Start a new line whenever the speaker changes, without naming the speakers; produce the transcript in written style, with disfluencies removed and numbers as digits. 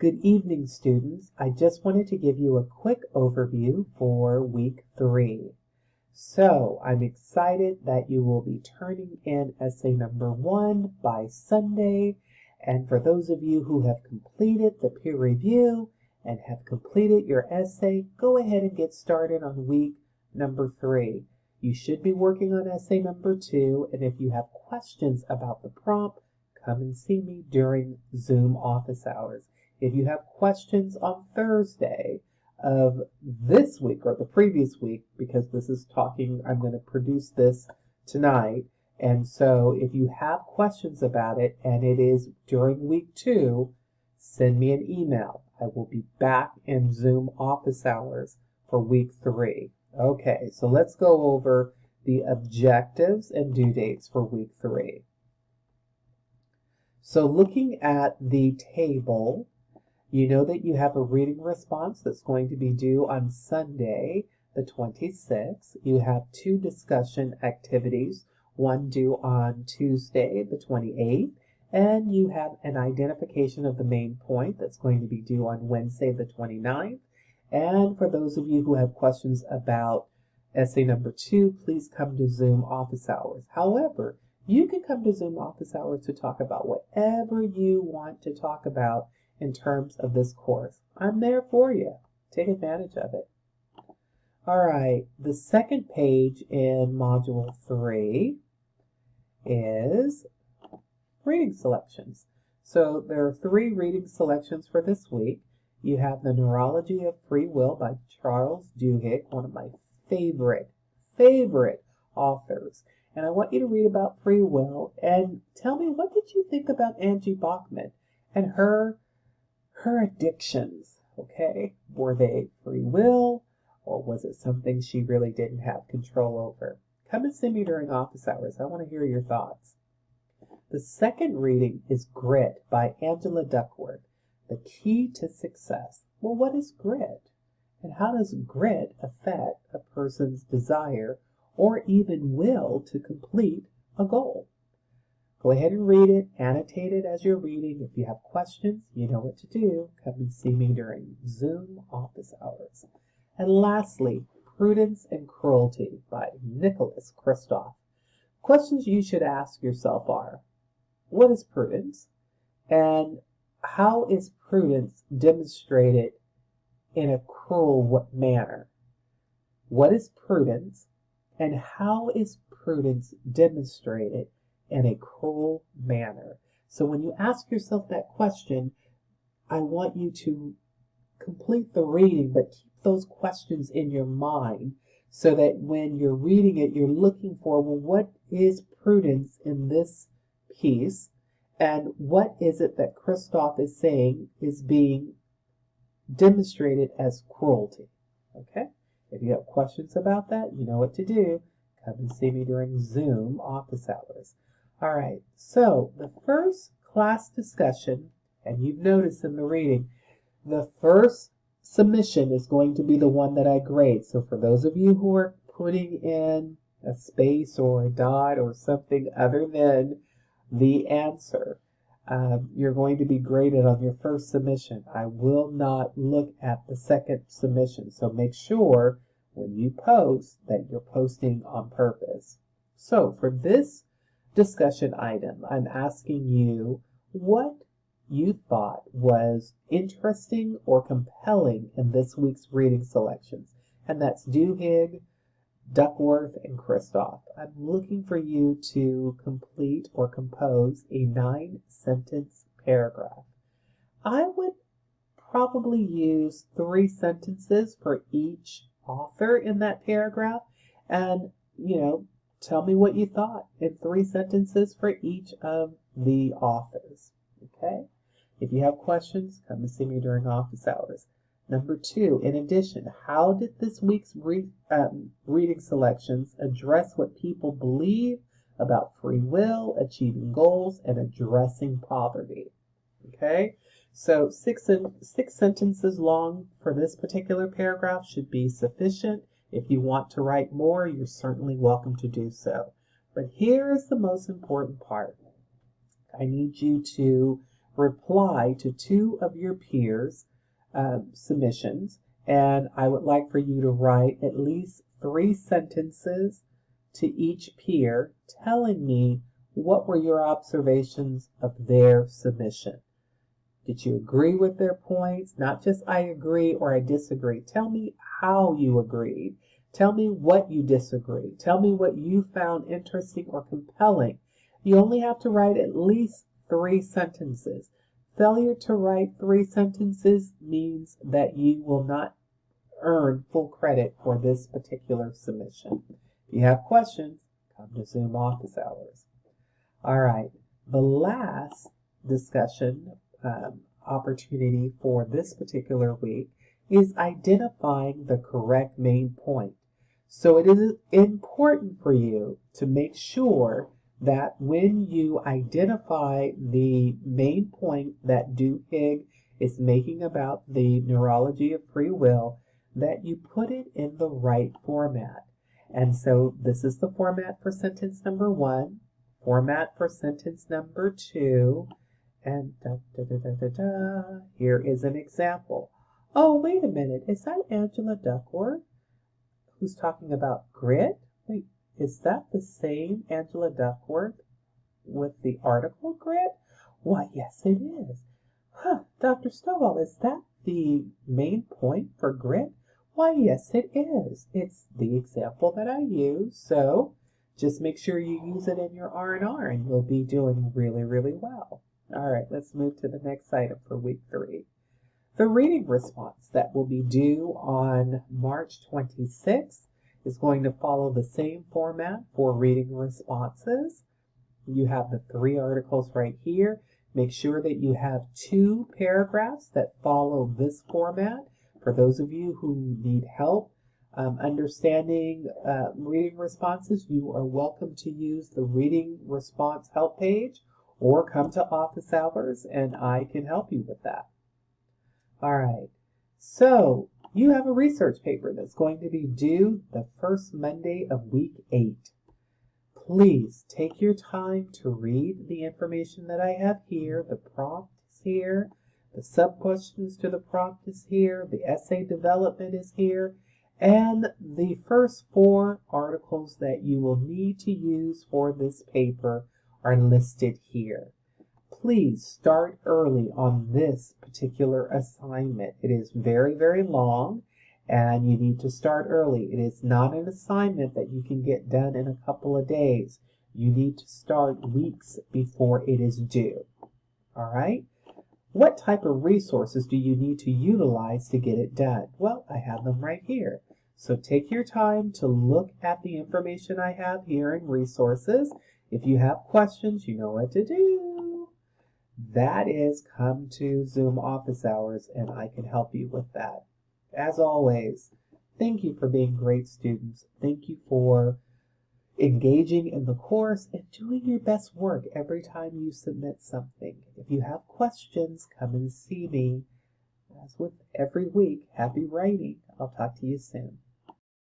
Good evening, students. I just wanted to give you a quick overview for week 3. So I'm excited that you will be turning in essay number 1 by Sunday. And for those of you who have completed the peer review and have completed your essay, go ahead and get started on week number 3. You should be working on essay number 2, and if you have questions about the prompt, come and see me during Zoom office hours. If you have questions on Thursday of this week or the previous week, because this is talking, I'm going to produce this tonight. And so if you have questions about it and it is during week 2, send me an email. I will be back in Zoom office hours for week 3. Okay, so let's go over the objectives and due dates for week 3. So looking at the table, you know that you have a reading response that's going to be due on Sunday, the 26th. You have 2 discussion activities, one due on Tuesday, the 28th, and you have an identification of the main point that's going to be due on Wednesday, the 29th. And for those of you who have questions about essay number 2, please come to Zoom office hours. However, you can come to Zoom office hours to talk about whatever you want to talk about in terms of this course. I'm there for you. Take advantage of it. All right, the second page in Module 3 is reading selections. So there are 3 reading selections for this week. You have The Neurology of Free Will by Charles Duhigg, one of my favorite authors. And I want you to read about free will and tell me, what did you think about Angie Bachman and her addictions? Okay, were they free will, or was it something she really didn't have control over? Come and see me during office hours. I want to hear your thoughts. The second reading is Grit by Angela Duckworth, The Key to Success. Well, what is grit? And how does grit affect a person's desire or even will to complete a goal? Go ahead and read it, annotate it as you're reading. If you have questions, you know what to do. Come and see me during Zoom office hours. And lastly, Prudence and Cruelty by Nicholas Kristof. Questions you should ask yourself are, what is prudence? And how is prudence demonstrated in a cruel manner? What is prudence? And how is prudence demonstrated in a cruel manner? So when you ask yourself that question, I want you to complete the reading, but keep those questions in your mind so that when you're reading it, you're looking for, well, what is prudence in this piece? And what is it that Kristof is saying is being demonstrated as cruelty? Okay? If you have questions about that, you know what to do. Come and see me during Zoom office hours. All right, so the first class discussion, and you've noticed in the reading, the first submission is going to be the one that I grade. So for those of you who are putting in a space or a dot or something other than the answer, you're going to be graded on your first submission. I will not look at the second submission, so make sure when you post that you're posting on purpose. So for this discussion item, I'm asking you what you thought was interesting or compelling in this week's reading selections. And that's Duhigg, Duckworth, and Kristof. I'm looking for you to complete or compose a 9-sentence paragraph. I would probably use 3 sentences for each author in that paragraph, and tell me what you thought in 3 sentences for each of the authors. Okay? If you have questions, come and see me during office hours. Number 2, in addition, how did this week's reading selections address what people believe about free will, achieving goals, and addressing poverty? Okay? So 6 sentences long for this particular paragraph should be sufficient. If you want to write more, you're certainly welcome to do so. But here is the most important part. I need you to reply to two of your peers' submissions, and I would like for you to write at least 3 sentences to each peer telling me what were your observations of their submission. Did you agree with their points? Not just I agree or I disagree. Tell me how you agreed. Tell me what you disagree. Tell me what you found interesting or compelling. You only have to write at least 3 sentences. Failure to write 3 sentences means that you will not earn full credit for this particular submission. If you have questions, come to Zoom office hours. All right, the last discussion opportunity for this particular week is identifying the correct main point. So it is important for you to make sure that when you identify the main point that Duhigg is making about the neurology of free will, that you put it in the right format. And so this is the format for sentence number 1, format for sentence number 2, and here is an example. Oh, wait a minute, is that Angela Duckworth who's talking about grit? Wait, is that the same Angela Duckworth with the article grit? Why, yes, it is. Huh, Dr. Stovall, is that the main point for grit? Why, yes, it is. It's the example that I use, so just make sure you use it in your R&R and you'll be doing really, really well. All right, let's move to the next item for week 3. The reading response that will be due on March 26th is going to follow the same format for reading responses. You have the 3 articles right here. Make sure that you have 2 paragraphs that follow this format. For those of you who need help understanding reading responses, you are welcome to use the reading response help page or come to office hours and I can help you with that. All right, so you have a research paper that's going to be due the first Monday of week 8. Please take your time to read the information that I have here. The prompt is here. The sub-questions to the prompt is here. The essay development is here. And the first 4 articles that you will need to use for this paper are listed here. Please start early on this particular assignment. It is very, very long and you need to start early. It is not an assignment that you can get done in a couple of days. You need to start weeks before it is due. All right? What type of resources do you need to utilize to get it done? Well, I have them right here. So take your time to look at the information I have here in resources. If you have questions, you know what to do. That is come to Zoom office hours and I can help you with that. As always, thank you for being great students. Thank you for engaging in the course and doing your best work every time you submit something. If you have questions, come and see me. As with every week, happy writing. I'll talk to you soon.